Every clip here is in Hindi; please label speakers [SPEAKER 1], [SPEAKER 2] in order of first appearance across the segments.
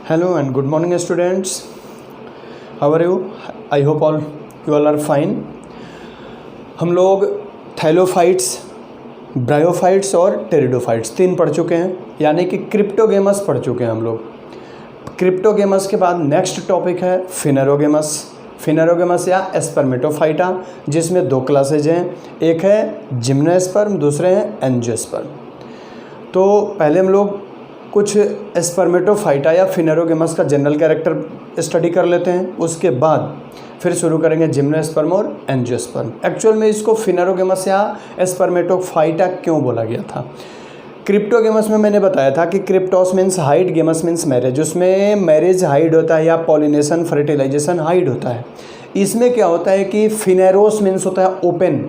[SPEAKER 1] Hello and good morning students. How are you? I hope you all are fine. हम लोग थैलोफाइट्स, ब्रायोफाइट्स और टेरिडोफाइट्स 3 पढ़ चुके हैं, यानी कि क्रिप्टोगेमस पढ़ चुके हैं हम लोग। क्रिप्टोगेमस के बाद नेक्स्ट टॉपिक है फिनेरोगेमस या एस्पर्मेटोफाइटा, जिसमें 2 क्लासेज हैं, एक है जिम्नोस्पर्म, दूसरे हैं एंजियोस्पर्म। तो पहले हम लोग कुछ एस्पर्मेटोफाइटा या फिनेरोगेमस का जनरल कैरेक्टर स्टडी कर लेते हैं, उसके बाद फिर शुरू करेंगे जिम्नोस्पर्म और एंजियोस्पर्म। एक्चुअल में इसको फिनेरोगेमस या एस्पर्मेटोफाइटा क्यों बोला गया था? क्रिप्टोगेमस में मैंने बताया था कि क्रिप्टोस means hide, games means marriage. उसमें मैरिज हाइड होता है या पॉलिनेशन फर्टिलाइजेशन हाइड होता है। इसमें क्या होता है कि फिनेरोस मीन्स होता है ओपन,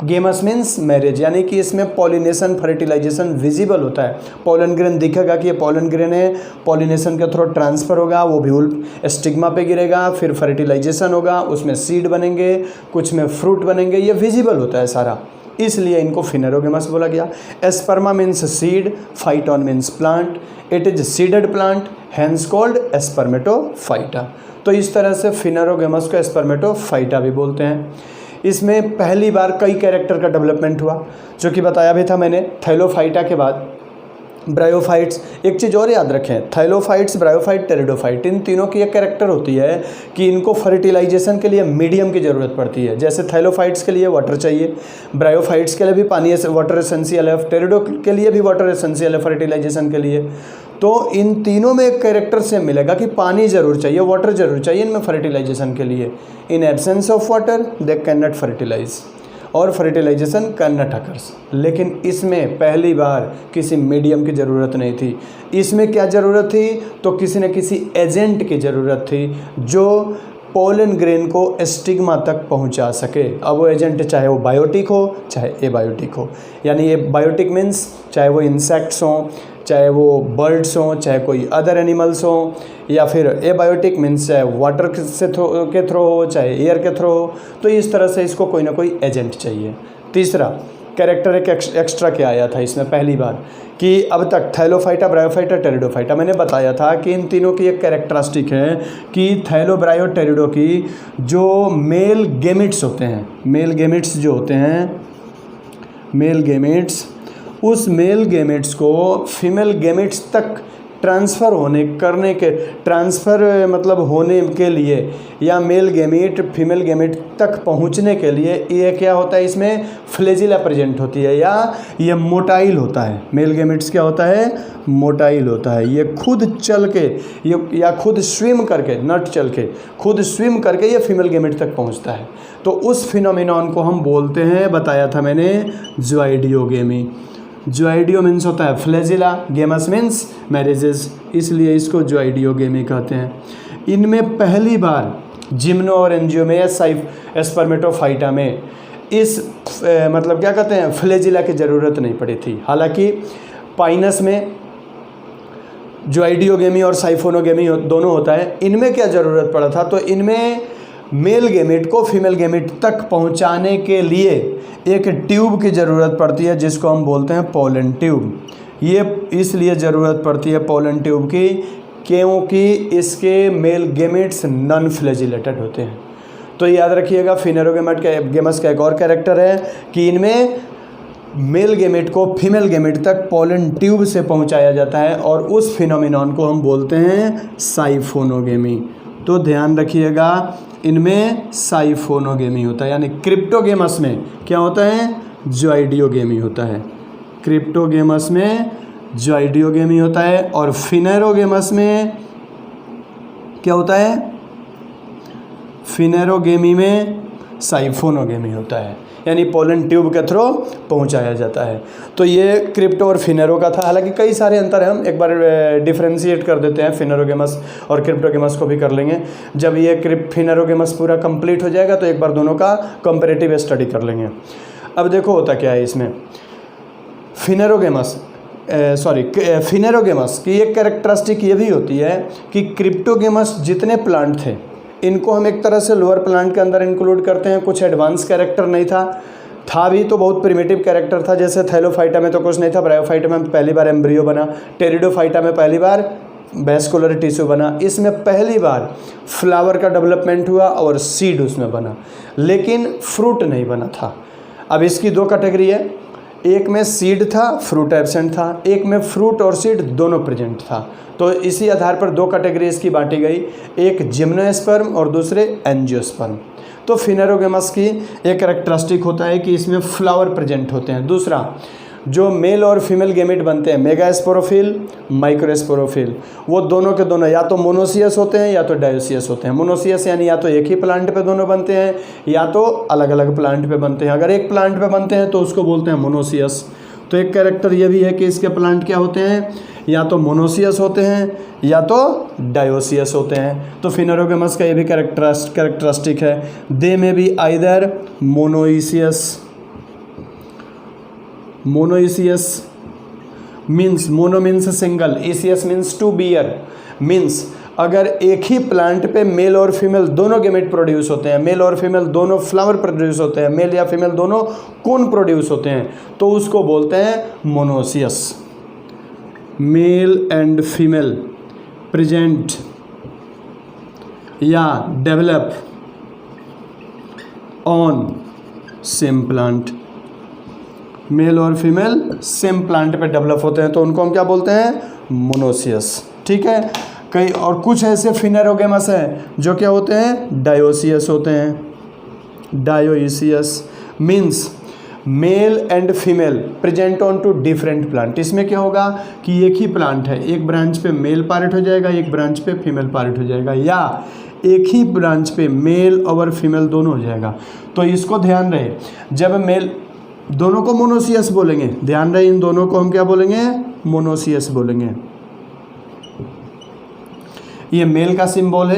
[SPEAKER 1] गेमस मीन्स मैरिज, यानी कि इसमें पॉलिनेशन फर्टिलाइजेशन विजिबल होता है। पॉलन ग्रेन दिखेगा कि ये पॉलन ग्रेन है, पॉलिनेशन के थ्रू ट्रांसफ़र होगा, वो भी स्टिग्मा पे गिरेगा, फिर फर्टिलाइजेशन होगा, उसमें सीड बनेंगे, कुछ में फ्रूट बनेंगे, ये विजिबल होता है सारा, इसलिए इनको फिनेरोगेमस बोला गया। Sperma means seed, phyton means plant, it is seeded plant, hence called spermatophyta. तो इस तरह से फिनेरोगेमस को एस्पर्मेटोफाइटा भी बोलते हैं। इसमें पहली बार कई कैरेक्टर का डेवलपमेंट हुआ, जो कि बताया भी था मैंने। थैलोफाइटा के बाद ब्रायोफाइट्स। एक चीज़ और याद रखें, थैलोफाइट्स, ब्रायोफाइट, टेरिडोफाइट, इन तीनों की एक कैरेक्टर होती है कि इनको फर्टिलाइजेशन के लिए मीडियम की ज़रूरत पड़ती है। जैसे थैलोफाइट्स के लिए वाटर चाहिए, ब्रायोफाइट्स के लिए भी पानी, वाटर एसेंशियल है, टेरिडो के लिए भी वाटर एसेंशियल है फर्टिलाइजेशन के लिए। तो इन तीनों में एक कैरेक्टर से मिलेगा कि पानी ज़रूर चाहिए, वाटर ज़रूर चाहिए इनमें फर्टिलाइजेशन के लिए। In absence of water they can not fertilize और फर्टिलाइजेशन कैन नॉट अकर्स। लेकिन इसमें पहली बार किसी मीडियम की ज़रूरत नहीं थी। इसमें क्या ज़रूरत थी? तो किसी न किसी एजेंट की ज़रूरत थी जो पोलन ग्रेन को स्टिग्मा तक पहुंचा सके। अब वो एजेंट चाहे वो बायोटिक हो चाहे एबायोटिक हो, यानी ये बायोटिक मीन्स चाहे वो इंसेक्ट्स हों, चाहे वो बर्ड्स हों, चाहे कोई अदर एनिमल्स हों, या फिर एबायोटिक मीन्स चाहे वाटर के थ्रू हो, चाहे एयर के थ्रू हो। तो इस तरह से इसको कोई ना कोई एजेंट चाहिए। तीसरा कैरेक्टर एक एक्स्ट्रा क्या आया था इसमें पहली बार, कि अब तक थैलोफाइटा, ब्रायोफाइटा, टेरिडोफाइटा, मैंने बताया था कि इन तीनों की एक कैरेक्टरिस्टिक है कि थैलो, ब्रायो, टेरिडो की जो मेल गेमिट्स होते हैं, मेल गेमिट्स जो होते हैं, मेल गेमिट्स, उस मेल गेमिट्स को फीमेल गेमिट्स तक ट्रांसफ़र होने के लिए, या मेल गेमिट फीमेल गेमिट तक पहुंचने के लिए ये क्या होता है, इसमें फ्लेजिला प्रेजेंट होती है, या ये मोटाइल होता है। मेल गेमिट्स क्या होता है? मोटाइल होता है। ये खुद चल के या खुद स्विम करके, नट चल के, खुद स्विम करके ये फीमेल गेमिट तक पहुंचता है। तो उस फिनोमिनॉन को हम बोलते हैं, बताया था मैंने, ज़ोइडियोगेमी। ज़ोइडियो मीन्स होता है फ्लेजिला, गेमस मीन्स मैरिजेस, इसलिए इसको ज़ोइडियोगेमी कहते हैं। इनमें पहली बार जिम्नो और एंजियो में या एस्पर्मेटोफाइटा में इस क्या कहते हैं, फ्लेजिला की ज़रूरत नहीं पड़ी थी। हालांकि पाइनस में ज़ोइडियोगेमी और साइफोनोगेमी दोनों होता है। इनमें क्या ज़रूरत पड़ा था? तो इनमें मेल गेमिट को फीमेल गेमिट तक पहुंचाने के लिए एक ट्यूब की ज़रूरत पड़ती है, जिसको हम बोलते हैं पोलन ट्यूब। ये इसलिए ज़रूरत पड़ती है पोलन ट्यूब की क्योंकि इसके मेल गेमिट्स नॉन फ्लैजिलेटेड होते हैं। तो याद रखिएगा, फिनेरोगेमस का एक और कैरेक्टर है कि इनमें मेल गेमिट को फीमेल गेमिट तक पोलन ट्यूब से पहुंचाया जाता है, और उस फिनोमिनॉन को हम बोलते हैं साइफोनोगेमी। तो ध्यान रखिएगा, इनमें साइफोनोगेमी होता है, यानी क्रिप्टोगेमस में क्या होता है? ज़ोइडियोगेमी होता है। क्रिप्टोगेमस में ज़ोइडियोगेमी होता है, और फिनेरोगेमस में क्या होता है? फिनेरोगेमी में साइफोनोगेमी होता है, यानी पोलन ट्यूब के थ्रू पहुंचाया जाता है। तो ये क्रिप्टो और फिनेरो का था। हालांकि कई सारे अंतर हैं, हम एक बार डिफ्रेंशिएट कर देते हैं, फिनेरोगेमस और क्रिप्टोगेमस को भी कर लेंगे। जब ये फिनेरोगेमस पूरा कंप्लीट हो जाएगा तो एक बार दोनों का कंपैरेटिव स्टडी कर लेंगे। अब देखो होता क्या है इसमें। फिनेरोगेमस की एक कैरेक्टरिस्टिक ये भी होती है कि क्रिप्टोगेमस जितने प्लांट थे, इनको हम एक तरह से लोअर प्लांट के अंदर इंक्लूड करते हैं। कुछ एडवांस कैरेक्टर नहीं था भी तो बहुत प्रिमिटिव कैरेक्टर था। जैसे थैलोफाइटा में तो कुछ नहीं था, ब्रायोफाइटा में पहली बार एम्ब्रियो बना, टेरिडोफाइटा में पहली बार वैस्कुलर टिश्यू बना, इसमें पहली बार फ्लावर का डेवलपमेंट हुआ और सीड उसमें बना, लेकिन फ्रूट नहीं बना था। अब इसकी दो कैटेगरी है, एक में सीड था, फ्रूट एब्सेंट था, एक में फ्रूट और सीड दोनों प्रेजेंट था। तो इसी आधार पर दो कैटेगरी इसकी बांटी गई, एक जिम्नोस्पर्म और दूसरे एंजियोस्पर्म। तो फिनेरोगेमस की एक कैरेक्टरिस्टिक होता है कि इसमें फ्लावर प्रेजेंट होते हैं। दूसरा, जो मेल और फीमेल गेमेट बनते हैं, मेगास्पोरोफिल, माइक्रोस्पोरोफिल, वो दोनों के दोनों या तो मोनोसियस होते हैं या तो डायोसियस होते हैं। मोनोसियस यानी या तो एक ही प्लांट पे दोनों बनते हैं या तो अलग अलग प्लांट पे बनते हैं। अगर एक प्लांट पे बनते हैं तो उसको बोलते हैं मोनोसियस। तो एक कैरेक्टर ये भी है कि इसके प्लांट क्या होते हैं, या तो मोनोसियस होते हैं या तो डायोसियस होते हैं। तो फिनेरोगेमस का ये भी कैरेक्टरिस्टिक है, दे में भी either monoecious means, mono means single, ecious means to bear, means अगर एक ही प्लांट पे मेल और फीमेल दोनों गेमेट प्रोड्यूस होते हैं, मेल और फीमेल दोनों फ्लावर प्रोड्यूस होते हैं, मेल या फीमेल दोनों कोन प्रोड्यूस होते हैं, तो उसको बोलते हैं monoecious. Male and female present या develop on same plant, male और फीमेल सेम प्लांट पे डेवलप होते हैं तो उनको हम क्या बोलते हैं, मोनोसियस। ठीक है। कई और कुछ ऐसे फिनेरोगेमस हैं जो क्या होते हैं, डायोसियस होते हैं। Dioecious means male and female present on two different plant. इसमें क्या होगा कि एक ही प्लांट है, एक ब्रांच पे मेल पार्ट हो जाएगा, एक ब्रांच पे फीमेल पार्ट हो जाएगा, या एक ही ब्रांच पे मेल और फीमेल दोनों हो जाएगा। तो इसको ध्यान रहे, जब मेल दोनों को मोनोसियस बोलेंगे, ध्यान रहे इन दोनों को हम क्या बोलेंगे, मोनोसियस बोलेंगे। ये मेल का सिंबल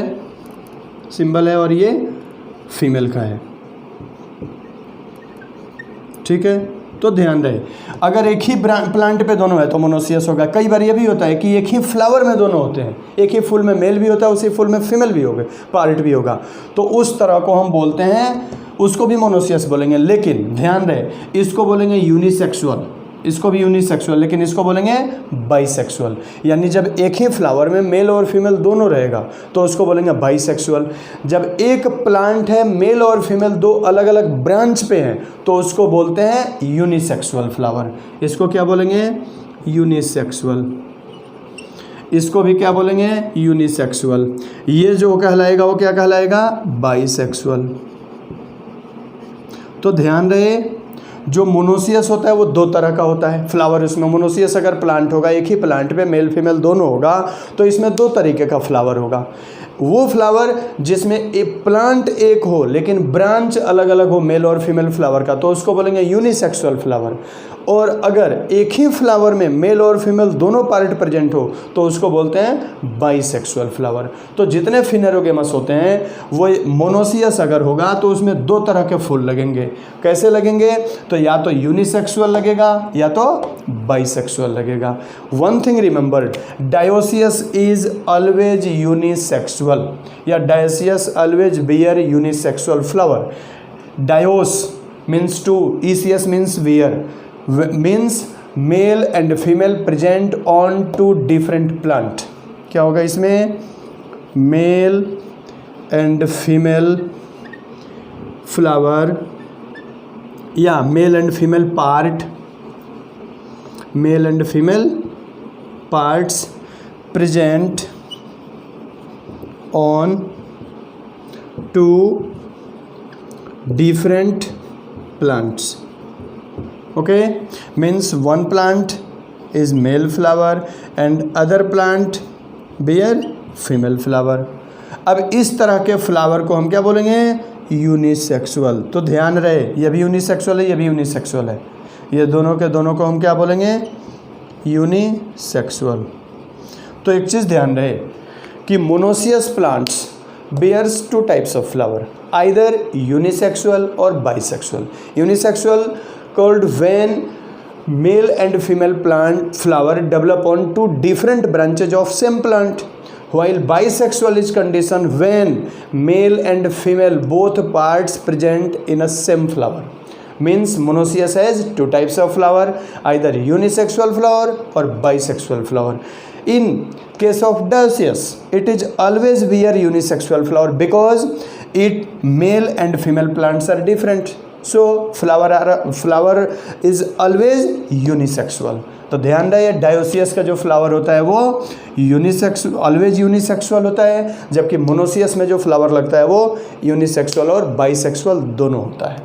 [SPEAKER 1] है और ये फीमेल का है। ठीक है, तो ध्यान रहे अगर एक ही प्लांट पे दोनों है तो मोनोसियस होगा। कई बार ये भी होता है कि एक ही फ्लावर में दोनों होते हैं, एक ही फूल में मेल भी होता है, उसी फूल में फीमेल भी होगा, पार्ट भी होगा, तो उस तरह को हम बोलते हैं, उसको भी मोनोसियस बोलेंगे। लेकिन ध्यान रहे इसको बोलेंगे यूनिसेक्सुअल, इसको भी यूनिसेक्सुअल, लेकिन इसको बोलेंगे बाइसेक्सुअल। यानी जब एक ही फ्लावर में मेल और फीमेल दोनों रहेगा तो उसको बोलेंगे बाइसेक्सुअल। जब एक प्लांट है, मेल और फीमेल दो अलग अलग ब्रांच पे हैं तो उसको बोलते हैं यूनिसेक्सुअल फ्लावर। इसको क्या बोलेंगे, यूनिसेक्सुअल। इसको भी क्या बोलेंगे, यूनिसेक्सुअल। ये जो कहलाएगा वो क्या कहलाएगा, बाइसेक्सुअल। तो ध्यान रहे जो मोनोसियस होता है वो दो तरह का होता है फ्लावर। इसमें मोनोसियस अगर प्लांट होगा, एक ही प्लांट पे मेल फीमेल दोनों होगा, तो इसमें दो तरीके का फ्लावर होगा। वो फ्लावर जिसमें एक प्लांट एक हो लेकिन ब्रांच अलग अलग हो मेल और फीमेल फ्लावर का, तो उसको बोलेंगे यूनिसेक्सुअल फ्लावर। और अगर एक ही फ्लावर में मेल और फीमेल दोनों पार्ट प्रेजेंट हो तो उसको बोलते हैं बाइसेक्सुअल फ्लावर। तो जितने फिनेरोगेमस होते हैं वो मोनोसियस अगर होगा तो उसमें दो तरह के फूल लगेंगे। कैसे लगेंगे, तो या तो यूनिसेक्सुअल लगेगा या तो बाइसेक्सुअल लगेगा। One thing remember, dioecious is always unisexual, या dioecious always bear unisexual flower. Dios means two, ecious means bear, means male and female present on two different plant. क्या होगा इसमें, मेल एंड फीमेल फ्लावर या male and female part, male and female parts present on two different plants. Okay, means one plant is male flower and other plant bear female flower. अब इस तरह के फ्लावर को हम क्या बोलेंगे, यूनिसेक्सुअल। तो ध्यान रहे ये भी यूनिसेक्सुअल है, ये भी यूनिसेक्सुअल है, ये दोनों के दोनों को हम क्या बोलेंगे, यूनिसेक्सुअल। तो एक चीज़ ध्यान रहे कि monoecious plants bears two types of flower, either unisexual or bisexual. Unisexual called when male and female plant flower develop on two different branches of same plant, while bisexual is condition when male and female both parts present in a same flower. Means monoecious has two types of flower, either unisexual flower or bisexual flower. In case of dioecious, it is always bear unisexual flower because it male and female plants are different. So flower is always unisexual. तो ध्यान रहे डायोसियस का जो फ्लावर होता है वो ऑलवेज यूनिसेक्सुअल होता है, जबकि मोनोसियस में जो फ्लावर लगता है वो यूनिसेक्सुअल और बाइसेक्सुअल दोनों होता है।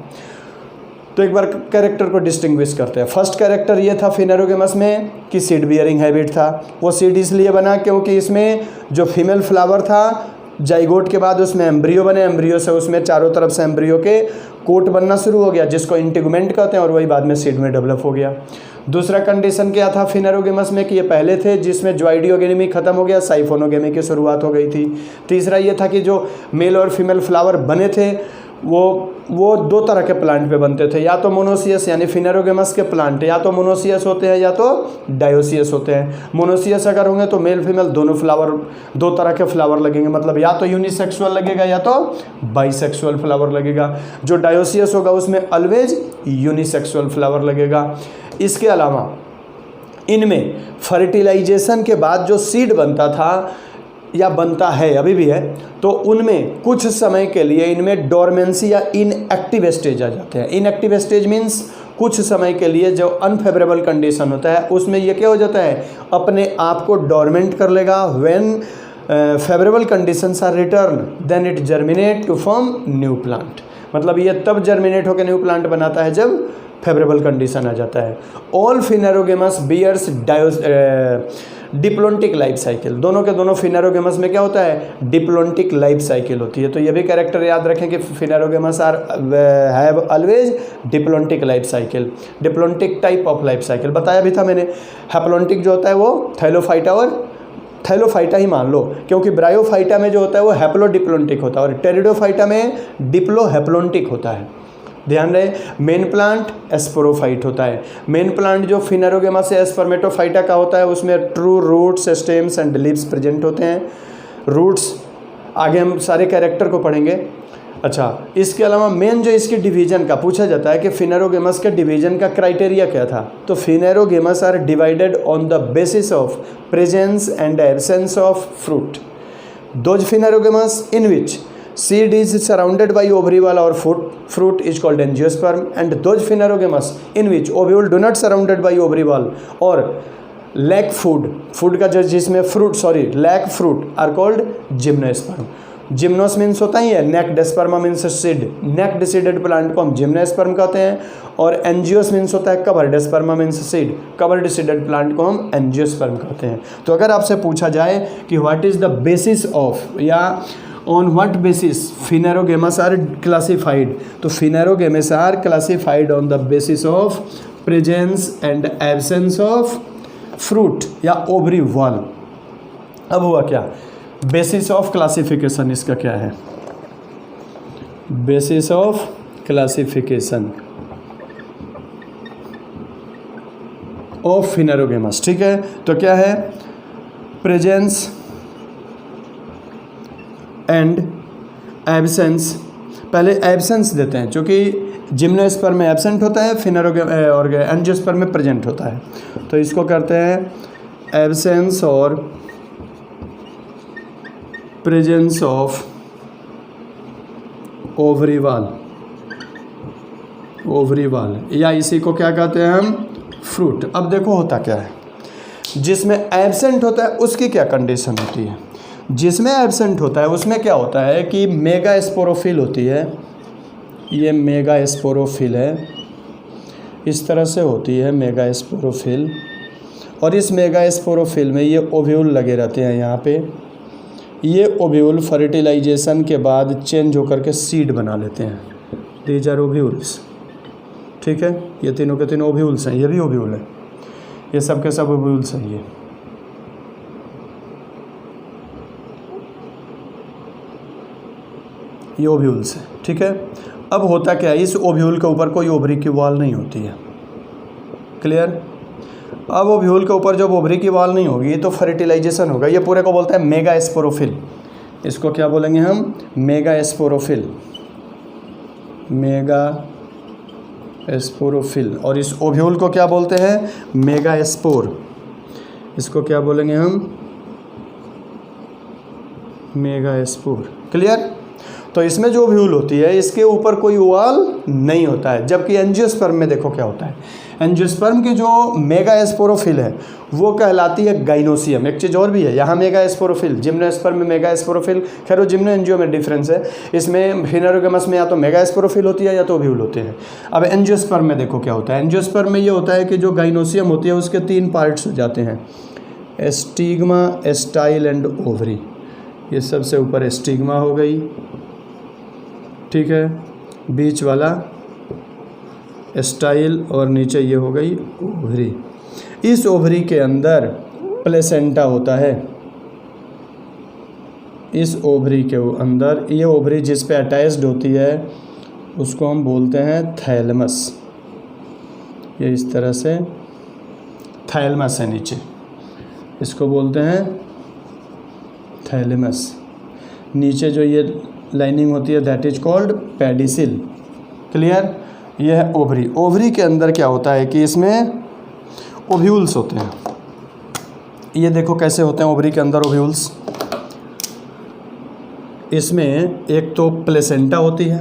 [SPEAKER 1] तो एक बार कैरेक्टर को डिस्टिंग्विश करते हैं। फर्स्ट कैरेक्टर ये था फिनेरोगेमस में कि सीड बियरिंग हैबिट था। वो सीड इसलिए बना क्योंकि इसमें जो फीमेल फ्लावर था जाइगोट के बाद उसमें एम्ब्रियो बने, एम्ब्रियो से उसमें चारों तरफ से एम्ब्रियो के कोट बनना शुरू हो गया जिसको इंटीगुमेंट कहते हैं, और वही बाद में सीड में डेवलप हो गया। दूसरा कंडीशन क्या था फिनेरोगेमस में कि ये पहले थे जिसमें ज्वाइडियोगेमी खत्म हो गया, साइफोनोगेमी की शुरुआत हो गई थी। तीसरा ये था कि जो मेल और फीमेल फ्लावर बने थे वो दो तरह के प्लांट पे बनते थे, या तो मोनोसियस यानी फिनेरोगेमस के प्लांट या तो मोनोसियस होते हैं या तो डायोसियस होते हैं। मोनोसियस अगर होंगे तो मेल फीमेल दोनों फ्लावर, दो तरह के फ्लावर लगेंगे, मतलब या तो यूनिसेक्सुअल लगेगा या तो बाइसेक्सुअल फ्लावर लगेगा। जो डायोसियस होगा उसमें ऑलवेज यूनिसेक्सुअल फ्लावर लगेगा। इसके अलावा इनमें फर्टिलाइजेशन के बाद जो सीड बनता था या बनता है अभी भी है, तो उनमें कुछ समय के लिए इनमें डोरमेंसी या इनएक्टिव स्टेज आ जाते हैं। इनएक्टिव स्टेज मीन्स कुछ समय के लिए जो अनफेवरेबल कंडीशन होता है उसमें ये क्या हो जाता है, अपने आप को डोरमेंट कर लेगा। When favourable conditions are return then it germinate to form new plant. मतलब ये तब जर्मिनेट होकर न्यू प्लांट बनाता है जब फेवरेबल कंडीशन आ जाता है। All phanerogams bears diplontic life cycle. दोनों के दोनों फिनेरोगेमस में क्या होता है, डिप्लोंटिक लाइफ साइकिल होती है। तो ये भी कैरेक्टर याद रखें कि phanerogams are have always diplontic life cycle. Diplontic type of life cycle बताया भी था मैंने। हैप्लोंटिक जो होता है वो थैलोफाइटा और थैलोफाइटा ही मान लो, क्योंकि ब्रायोफाइटा में जो होता है वो हैप्लोडिप्लोंटिक होता है और टेरिडोफाइटा में डिप्लोहैप्लोंटिक होता है। ध्यान रहे, मेन प्लांट एस्पोरोफाइट होता है। मेन प्लांट जो फिनेरोगेमस से एस्पर्मेटोफाइटा का होता है उसमें true roots, stems and leaves present होते हैं। रूट्स आगे हम सारे कैरेक्टर को पढ़ेंगे। अच्छा, इसके अलावा मेन जो इसकी डिवीजन का पूछा जाता है कि फिनेरोगेमस के डिवीजन का क्राइटेरिया क्या था, तो phanerogams are divided on the basis of presence and absence of fruit. Those phanerogams in which seed is surrounded by ovary wall or fruit is called angiosperm, and those phanerogemas in which ovule do not surrounded by ovary wall or lack food का जो जिसमें lack fruit are called gymnosperm। जिम्नोस means होता ही है नेक, डेस्पर्मा मीन्स सीड, नेक डिसीडेड प्लांट को हम जिम्नोस्पर्म कहते हैं, और एंजियोस मीन्स होता है cover, sperma means seed, cover deseeded plant को हम एंजियोस्पर्म कहते हैं। तो अगर आपसे पूछा जाए कि what is the basis of या on what basis phanerogemas are classified, तो phanerogemas are classified on the basis of presence and absence of fruit या ovary wall। अब हुआ क्या, basis of classification इसका क्या है, basis of classification of phanerogemas। ठीक है, तो क्या है, presence एंड एब्सेंस। पहले एब्सेंस देते हैं, क्योंकि जिम्नोस्पर्म में एब्सेंट होता है, और एंजियोस्पर्म में प्रेजेंट होता है। तो इसको करते हैं एब्सेंस और प्रेजेंस ऑफ ओवरी वाल, या इसी को क्या कहते हैं हम, फ्रूट। अब देखो होता क्या है, जिसमें एब्सेंट होता है उसकी क्या कंडीशन होती है। जिसमें एब्सेंट होता है उसमें क्या होता है कि मेगा स्पोरोफिल होती है, ये मेगा स्पोरोफिल है, इस तरह से होती है मेगा स्पोरोफिल, और इस मेगा स्पोरोफिल में ये ओव्यूल लगे रहते हैं यहाँ पे। ये ओव्यूल फर्टिलाइजेशन के बाद चेंज होकर के सीड बना लेते हैं, दीज आर ओव्यूल्स। ठीक है, ये तीनों के तीनों ओव्यूल्स हैं, ये भी ओव्यूल है, ये सब के सब ओव्यूल्स हैं। ये ओव्यूल्स है। ठीक है, अब होता क्या है, इस ओव्यूल के ऊपर कोई ओवरी की वॉल नहीं होती है। क्लियर। अब ओव्यूल के ऊपर जब ओवरी की वॉल नहीं होगी तो फर्टिलाइजेशन होगा। ये पूरे को बोलते हैं मेगा स्पोरोफिल। इसको क्या बोलेंगे हम, मेगा स्पोरोफिल, मेगा स्पोरोफिल। और इस ओव्यूल को क्या बोलते हैं, मेगा स्पोर। इसको क्या बोलेंगे हम, मेगास्पोर। क्लियर। तो इसमें जो ओव्यूल होती है इसके ऊपर कोई वॉल नहीं होता है, जबकि एंजियोस्पर्म में देखो क्या होता है, एंजियोस्पर्म की जो मेगास्पोरोफिल है वो कहलाती है गाइनोसियम। एक चीज़ और भी है यहाँ, मेगास्पोरोफिल, जिम्नोस्पर्म में मेगास्पोरोफिल, खैर वो जिम्नो एंजियो में डिफरेंस है। इसमें फिनेरोगेमस में या तो मेगास्पोरोफिल होती है या तो ओव्यूल होते हैं। अब एंजियोस्पर्म में देखो क्या होता है, एंजियोस्पर्म में ये होता है कि जो गाइनोसियम होती है उसके 3 पार्ट्स हो जाते हैं, स्टिग्मा, स्टाइल एंड ओवरी। ये सबसे ऊपर स्टिग्मा हो गई, ठीक है, बीच वाला स्टाइल और नीचे ये हो गई ओवरी। इस ओवरी के अंदर प्लेसेंटा होता है। इस ओवरी के अंदर ये ओवरी जिस पे अटैच्ड होती है उसको हम बोलते हैं थैलेमस। ये इस तरह से थैलेमस है नीचे, इसको बोलते हैं थैलेमस। नीचे जो ये लाइनिंग होती है that is called pedicel. Clear. यह है ओवरी। ओवरी के अंदर क्या होता है कि इसमें ओव्यूल्स होते हैं। ये देखो कैसे होते हैं ओवरी के अंदर ओव्यूल्स। इसमें एक तो प्लेसेंटा होती है,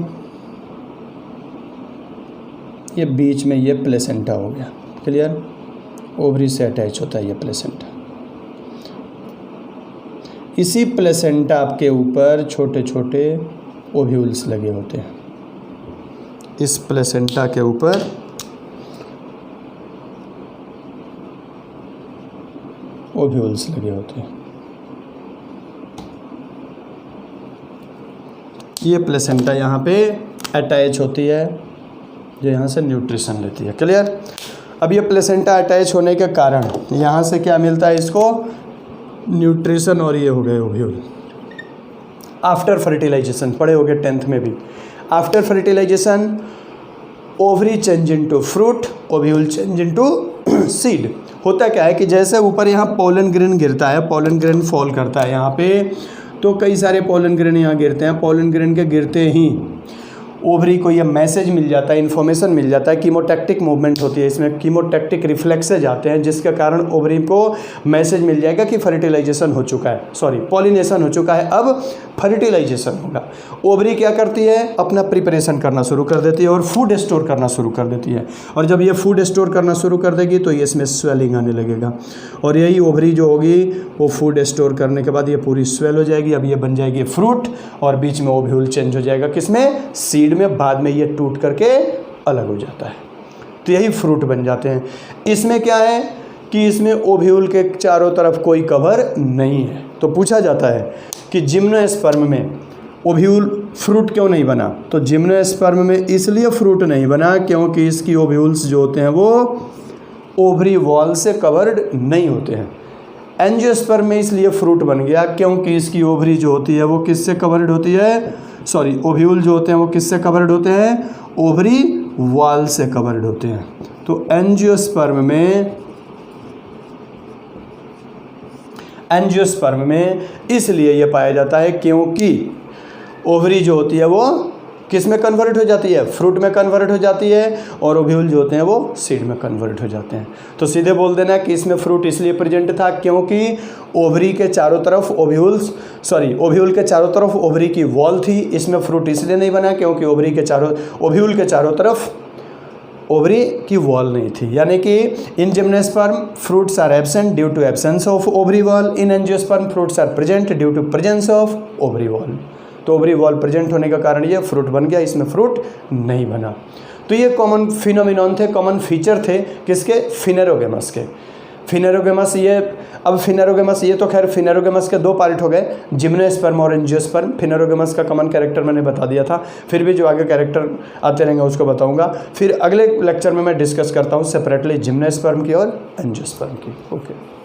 [SPEAKER 1] ये बीच में ये प्लेसेंटा हो गया। क्लियर। ओवरी से अटैच होता है ये प्लेसेंटा। इसी प्लेसेंटा के ऊपर छोटे छोटे ओव्यूल्स लगे होते हैं। इस प्लेसेंटा के ऊपर ओव्यूल्स लगे होते हैं। ये प्लेसेंटा यहाँ पे अटैच होती है, जो यहाँ से न्यूट्रिशन लेती है। क्लियर। अब ये प्लेसेंटा अटैच होने के कारण यहाँ से क्या मिलता है इसको, न्यूट्रिशन, और ये हो गए ओव्यूल। आफ्टर फर्टिलाइजेशन पढ़े होगे 10th में भी। After fertilization ovary change into fruit, ovule change into seed. होता क्या है कि जैसे ऊपर यहाँ पोलन ग्रेन गिरता है, पोलन ग्रेन फॉल करता है यहाँ पे, तो कई सारे पोलन ग्रेन यहाँ गिरते हैं। पोलन ग्रेन के गिरते ही ओवरी को ये मैसेज मिल जाता है, इन्फॉर्मेशन मिल जाता है, कीमोटैक्टिक मूवमेंट होती है इसमें, कीमोटैक्टिक रिफ्लेक्सेज आते हैं, जिसके कारण ओवरी को मैसेज मिल जाएगा कि फर्टिलाइजेशन हो चुका है, सॉरी पॉलिनेशन हो चुका है, अब फर्टिलाइजेशन होगा। ओवरी क्या करती है, अपना प्रिपरेशन करना शुरू कर देती है और फूड स्टोर करना शुरू कर देती है। और जब ये फूड स्टोर करना शुरू कर देगी तो ये इसमें स्वेलिंग आने लगेगा, और यही ओवरी जो होगी वो फूड स्टोर करने के बाद ये पूरी स्वेल हो जाएगी। अब ये बन जाएगी फ्रूट, और बीच में ओव्यूल चेंज हो जाएगा किसमें, सीड में। बाद में ये टूट करके अलग हो जाता है, तो यही फ्रूट बन जाते हैं। इसमें क्या है कि इसमें ओव्यूल के चारों तरफ कोई कवर नहीं है। तो पूछा जाता है कि जिम्नोस्पर्म में ओव्यूल फ्रूट क्यों नहीं बना, तो जिम्नोस्पर्म में इसलिए फ्रूट नहीं बना क्योंकि इसकी ओव्यूल्स जो होते हैं वो ओवरी वॉल से कवर्ड नहीं होते हैं। एंजियोस्पर्म में इसलिए फ्रूट बन गया क्योंकि इसकी ओवरी जो होती है वो किससे कवर्ड होती है, सॉरी ओव्यूल जो होते हैं वो किससे कवर्ड होते हैं, ओवरी वॉल से कवर्ड होते हैं। तो एंजियोस्पर्म में इसलिए ये पाया जाता है क्योंकि ओवरी जो होती है वो किस में कन्वर्ट हो जाती है, फ्रूट में कन्वर्ट हो जाती है, और ओव्यूल जो होते हैं वो सीड में कन्वर्ट हो जाते हैं। तो सीधे बोल देना कि इसमें फ्रूट इसलिए प्रेजेंट था क्योंकि ओवरी के चारों तरफ ओव्यूल के चारों तरफ ओवरी की वॉल थी। इसमें फ्रूट इसलिए नहीं बना क्योंकि ओव्यूल के चारों तरफ ओवरी की वॉल नहीं थी। यानी कि in gymnosperm fruits are absent due to absence of ovary wall, in angiosperm fruits are present due to presence of ovary wall. तो ओवरी वॉल प्रेजेंट होने का कारण ये फ्रूट बन गया, इसमें फ्रूट नहीं बना। तो ये कॉमन फिनोमिनॉन थे, कॉमन फीचर थे किसके, फिनेरोगेमस के। फिनेरोगेमस ये तो खैर फिनेरोगेमस के 2 पार्ट हो गए, जिम्नोस्पर्म और एंजियोस्पर्म। फिनेरोगेमस का कॉमन कैरेक्टर मैंने बता दिया था, फिर भी जो आगे कैरेक्टर आते रहेंगे उसको बताऊंगा। फिर अगले लेक्चर में मैं डिस्कस करता हूँ सेपरेटली जिम्नोस्पर्म की और एंजियोस्पर्म की। ओके।